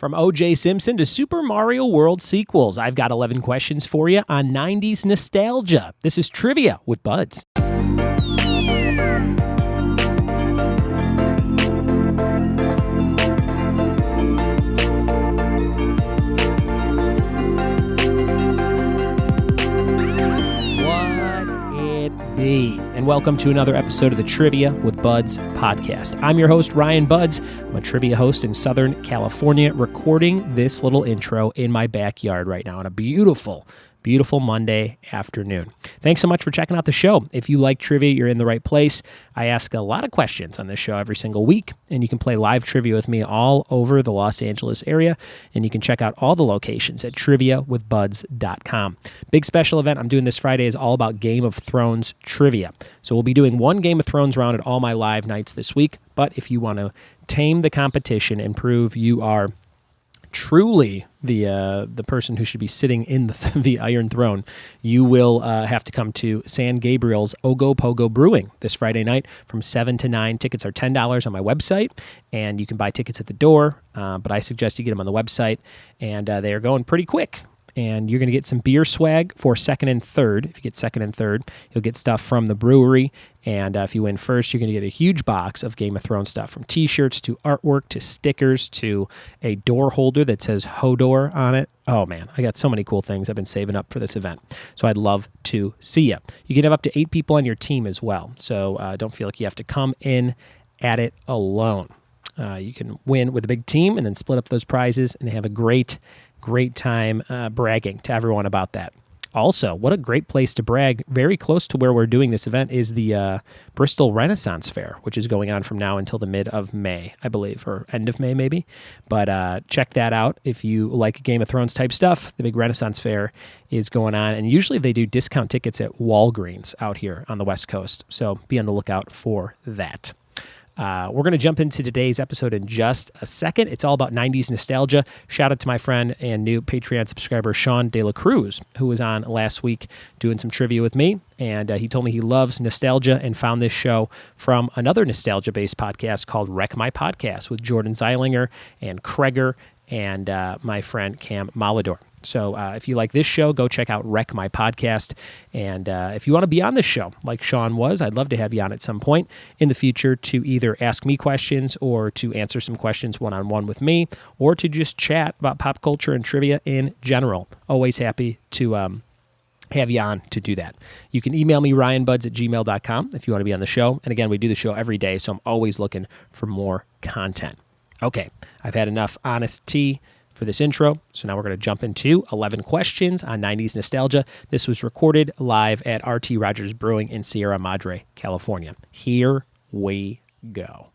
From O.J. Simpson to Super Mario World sequels, I've got 11 questions for you on 90s nostalgia. This is Trivia with Buds. And welcome to another episode of the Trivia with Buds podcast. I'm your host, Ryan Buds. I'm a trivia host in Southern California, recording this little intro in my backyard right now on a beautiful Monday afternoon. Thanks so much for checking out the show. If you like trivia, you're in the right place. I ask a lot of questions on this show every single week, and you can play live trivia with me all over the Los Angeles area, and you can check out all the locations at triviawithbuds.com. Big special event I'm doing this Friday is all about Game of Thrones trivia. So we'll be doing one Game of Thrones round at all my live nights this week, but if you want to tame the competition and prove you are truly the person who should be sitting in the Iron Throne, you will have to come to San Gabriel's Ogo Pogo Brewing this Friday night from 7 to 9. Tickets are $10 on my website, and you can buy tickets at the door, but I suggest you get them on the website, and they are going pretty quick. And you're going to get some beer swag for second and third. If you get second and third, you'll get stuff from the brewery. And if you win first, you're going to get a huge box of Game of Thrones stuff, from T-shirts to artwork to stickers to a door holder that says Hodor on it. Oh, man, I got so many cool things I've been saving up for this event. So I'd love to see you. You can have up to 8 people on your team as well. So don't feel like you have to come in at it alone. You can win with a big team and then split up those prizes and have a great time bragging to everyone about that. Also, what a great place to brag. Very close to where we're doing this event is the Bristol Renaissance Fair, which is going on from now until the mid of May, I believe, or end of May maybe. But check that out if you like Game of Thrones type stuff. The big Renaissance Fair is going on, and usually they do discount tickets at Walgreens out here on the West Coast. So be on the lookout for that. We're going to jump into today's episode in just a second. It's all about 90s nostalgia. Shout out to my friend and new Patreon subscriber, Shaun Delacruz, who was on last week doing some trivia with me. And he told me he loves nostalgia and found this show from another nostalgia-based podcast called Wreck My Podcast with Jordan Zeilinger and Kreger and my friend Cam Malador. So if you like this show, go check out Wreck My Podcast. And if you want to be on this show, like Shaun was, I'd love to have you on at some point in the future to either ask me questions or to answer some questions one-on-one with me, or to just chat about pop culture and trivia in general. Always happy to have you on to do that. You can email me, ryanbuds@gmail.com, if you want to be on the show. And again, we do the show every day, so I'm always looking for more content. Okay, I've had enough honest tea for this intro, so now we're going to jump into 11 questions on 90s nostalgia. This was recorded live at RT Rogers Brewing in Sierra Madre, California. Here we go.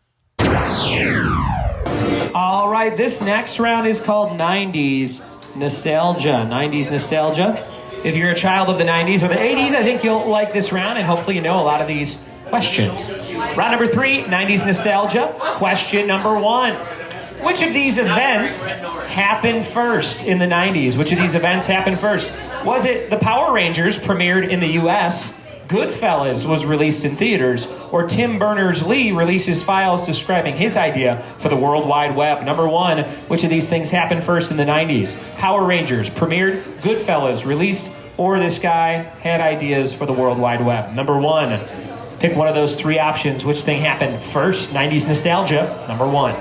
All right, this next round is called 90s nostalgia. 90s nostalgia. If you're a child of the 90s or the 80s, I think you'll like this round, and hopefully you know a lot of these questions. Round number 3, 90s nostalgia. Question number 1. Which of these events happened first in the 90s? Which of these events happened first? Was it the Power Rangers premiered in the U.S., Goodfellas was released in theaters, or Tim Berners-Lee releases files describing his idea for the World Wide Web? Number 1, which of these things happened first in the 90s? Power Rangers premiered, Goodfellas released, or this guy had ideas for the World Wide Web? Number 1. Pick one of those 3 options. Which thing happened first? 90s nostalgia. Number 1.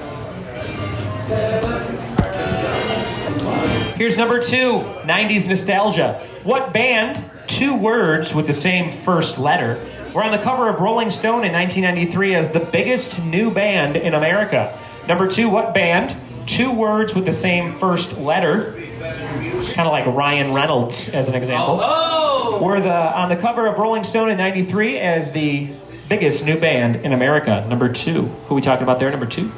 Here's number 2, 90s nostalgia. What band, 2 words with the same first letter, were on the cover of Rolling Stone in 1993 as the biggest new band in America? Number 2, what band, 2 words with the same first letter, kind of like Ryan Reynolds as an example, were on the cover of Rolling Stone in 93 as the biggest new band in America? Number 2. Who are we talking about there, number 2?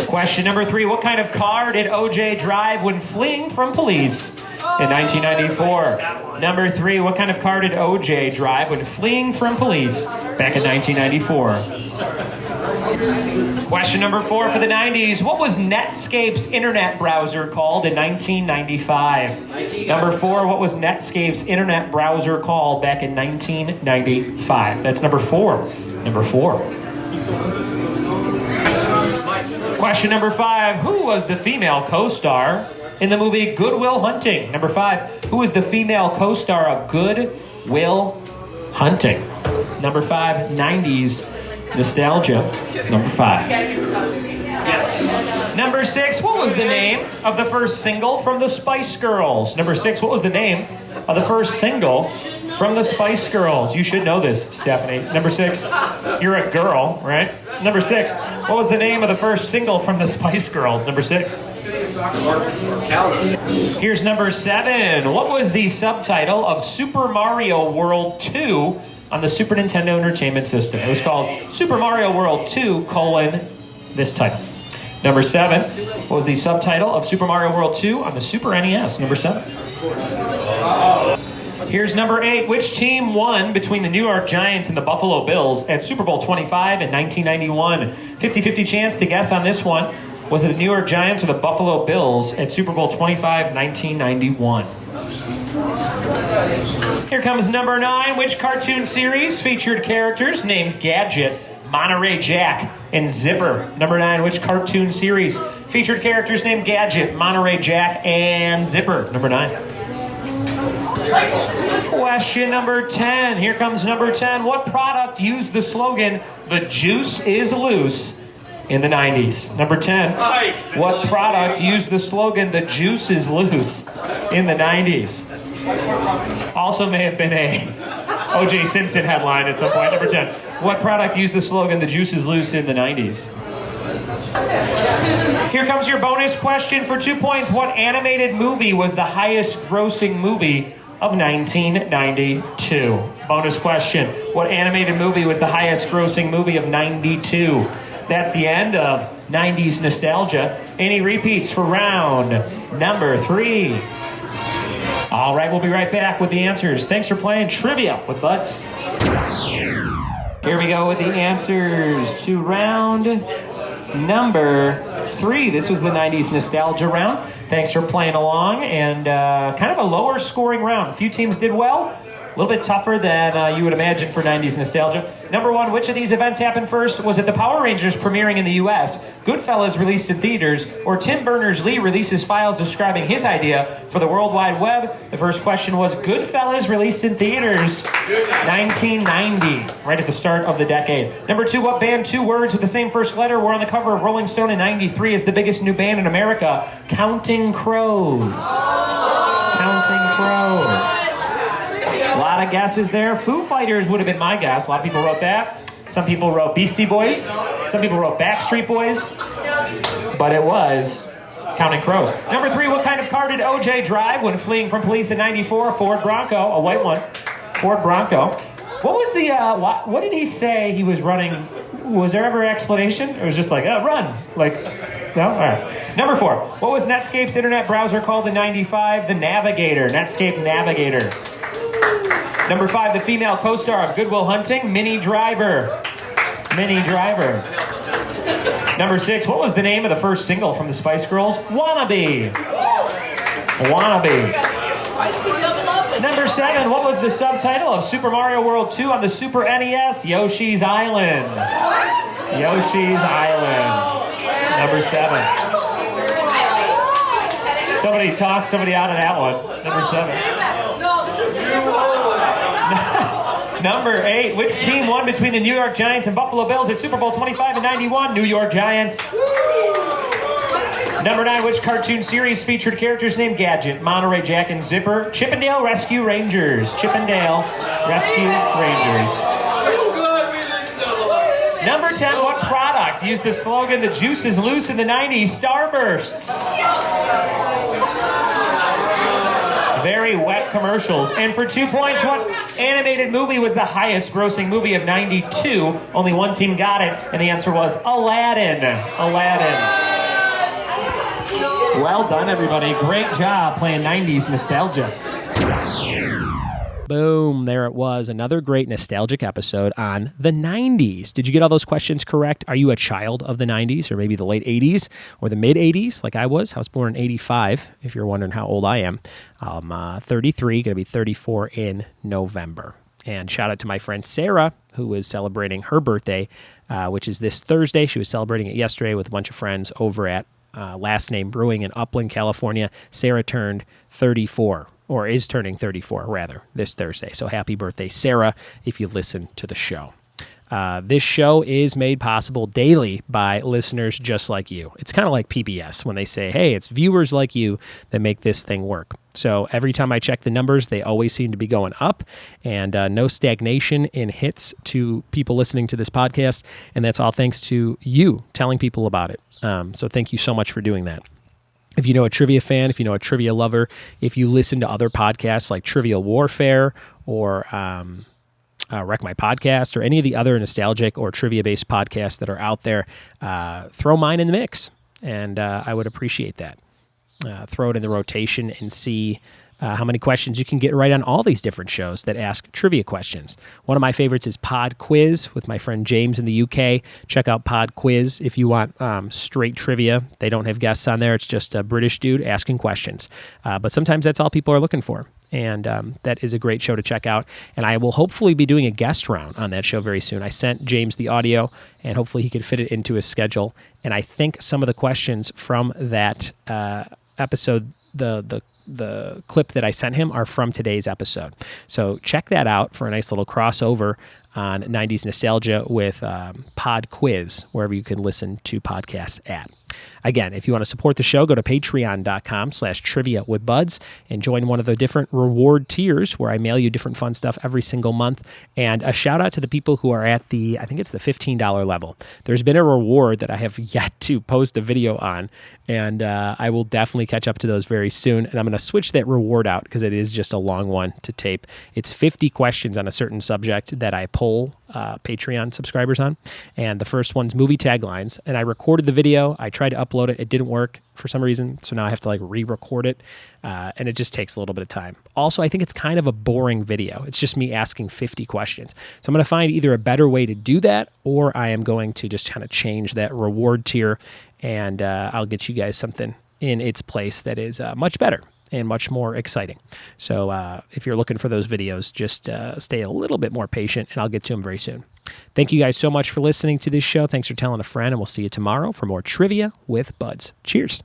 Question number 3, what kind of car did O.J. drive when fleeing from police in 1994? Number 3, what kind of car did O.J. drive when fleeing from police back in 1994? Question number 4 for the 90s, what was Netscape's internet browser called in 1995? Number 4, what was Netscape's internet browser called back in 1995? That's number 4. Number 4. Question number 5. Who was the female co-star in the movie Good Will Hunting? Number 5. Who was the female co-star of Good Will Hunting? Number 5. 90s nostalgia. Number 5. Yes. Number 6. What was the name of the first single from the Spice Girls? Number 6. What was the name of the first single from the Spice Girls? You should know this, Stephanie. Number 6. You're a girl, right? Number 6. What was the name of the first single from the Spice Girls? Number 6. Here's number 7. What was the subtitle of Super Mario World 2 on the Super Nintendo Entertainment System? It was called Super Mario World 2, this title. Number 7. What was the subtitle of Super Mario World 2 on the Super NES? Number 7. Here's number 8. Which team won between the New York Giants and the Buffalo Bills at Super Bowl 25 in 1991? 50-50 chance to guess on this one. Was it the New York Giants or the Buffalo Bills at Super Bowl 25, 1991? Here comes number 9. Which cartoon series featured characters named Gadget, Monterey Jack, and Zipper? Number 9. Which cartoon series featured characters named Gadget, Monterey Jack, and Zipper? Number 9. Question number 10. Here comes number 10. What product used the slogan, "The juice is loose," in the 90s? Number 10. What product used the slogan, "The juice is loose," in the 90s? Also may have been a O.J. Simpson headline at some point. Number 10. What product used the slogan, "The juice is loose," in the 90s? Here comes your bonus question for 2 points. What animated movie was the highest grossing movie of 1992? Bonus question. What animated movie was the highest grossing movie of 92? That's the end of 90s nostalgia. Any repeats for round number 3? All right, we'll be right back with the answers. Thanks for playing Trivia with Buds. Here we go with the answers to round number 3. This was the 90s nostalgia round. Thanks for playing along, and kind of a lower scoring round. A few teams did well. A little bit tougher than you would imagine for 90s nostalgia. Number 1, which of these events happened first? Was it the Power Rangers premiering in the U.S., Goodfellas released in theaters, or Tim Berners-Lee releases files describing his idea for the World Wide Web? The first question was Goodfellas released in theaters 1990, right at the start of the decade. Number 2, what band 2 words with the same first letter were on the cover of Rolling Stone in 93 as the biggest new band in America? Counting Crows. Counting Crows. A lot of guesses there. Foo Fighters would have been my guess. A lot of people wrote that. Some people wrote Beastie Boys. Some people wrote Backstreet Boys. But it was Counting Crows. Number 3, what kind of car did O.J. drive when fleeing from police in 94? A Ford Bronco, a white one. Ford Bronco. What was the, what did he say he was running? Was there ever an explanation? It was just like, run. Like, no? All right. Number 4, what was Netscape's internet browser called in 95? The Navigator. Netscape Navigator. Number 5, the female co-star of Good Will Hunting, Minnie Driver. Minnie Driver. Number 6, what was the name of the first single from the Spice Girls? Wannabe. Wannabe. Number 7, what was the subtitle of Super Mario World 2 on the Super NES? Yoshi's Island. Yoshi's Island. Number 7. Somebody talked somebody out of that one. Number 7. Number 8, which team won between the New York Giants and Buffalo Bills at Super Bowl 25 and 91? New York Giants. Number 9, which cartoon series featured characters named Gadget, Monterey Jack, and Zipper? Chippendale Rescue Rangers. Chippendale Rescue Rangers. Number 10, what product used the slogan, "The juice is loose" in the 90s? Starbursts. Very wet commercials. And for 2 points, what animated movie was the highest grossing movie of 92? Only one team got it, and the answer was Aladdin. Aladdin. Well done, everybody. Great job playing 90s nostalgia. Boom, there it was. Another great nostalgic episode on the 90s. Did you get all those questions correct? Are you a child of the 90s or maybe the late 80s or the mid 80s like I was? I was born in 85, if you're wondering how old I am. I'm 33, going to be 34 in November. And shout out to my friend Sarah, who is celebrating her birthday, which is this Thursday. She was celebrating it yesterday with a bunch of friends over at Last Name Brewing in Upland, California. Sarah turned 34, or is turning 34, rather, this Thursday. So happy birthday, Sarah, if you listen to the show. This show is made possible daily by listeners just like you. It's kind of like PBS when they say, hey, it's viewers like you that make this thing work. So every time I check the numbers, they always seem to be going up, and no stagnation in hits to people listening to this podcast. And that's all thanks to you telling people about it. So thank you so much for doing that. If you know a trivia fan, if you know a trivia lover, if you listen to other podcasts like Trivial Warfare or Wreck My Podcast or any of the other nostalgic or trivia-based podcasts that are out there, throw mine in the mix, and I would appreciate that. Throw it in the rotation and see how many questions you can get right on all these different shows that ask trivia questions. One of my favorites is Pod Quiz with my friend James in the UK. Check out Pod Quiz if you want straight trivia. They don't have guests on there. It's just a British dude asking questions. But sometimes that's all people are looking for. And that is a great show to check out. And I will hopefully be doing a guest round on that show very soon. I sent James the audio, and hopefully he could fit it into his schedule. And I think some of the questions from that episode, the clip that I sent him, are from today's episode. So check that out for a nice little crossover on 90s nostalgia with Pod Quiz, wherever you can listen to podcasts at. Again, if you want to support the show, go to patreon.com/trivia-with-buds and join one of the different reward tiers where I mail you different fun stuff every single month. And a shout out to the people who are at I think it's the $15 level. There's been a reward that I have yet to post a video on, and I will definitely catch up to those very soon. And I'm going to switch that reward out because it is just a long one to tape. It's 50 questions on a certain subject that I poll Patreon subscribers on. And the first one's movie taglines. And I recorded the video. I tried to upload it. It didn't work for some reason. So now I have to re-record it. And it just takes a little bit of time. Also, I think it's kind of a boring video. It's just me asking 50 questions. So I'm going to find either a better way to do that, or I am going to just kind of change that reward tier, and I'll get you guys something in its place that is much better and much more exciting. So if you're looking for those videos, just stay a little bit more patient, and I'll get to them very soon. Thank you guys so much for listening to this show. Thanks for telling a friend, and we'll see you tomorrow for more Trivia with Buds. Cheers.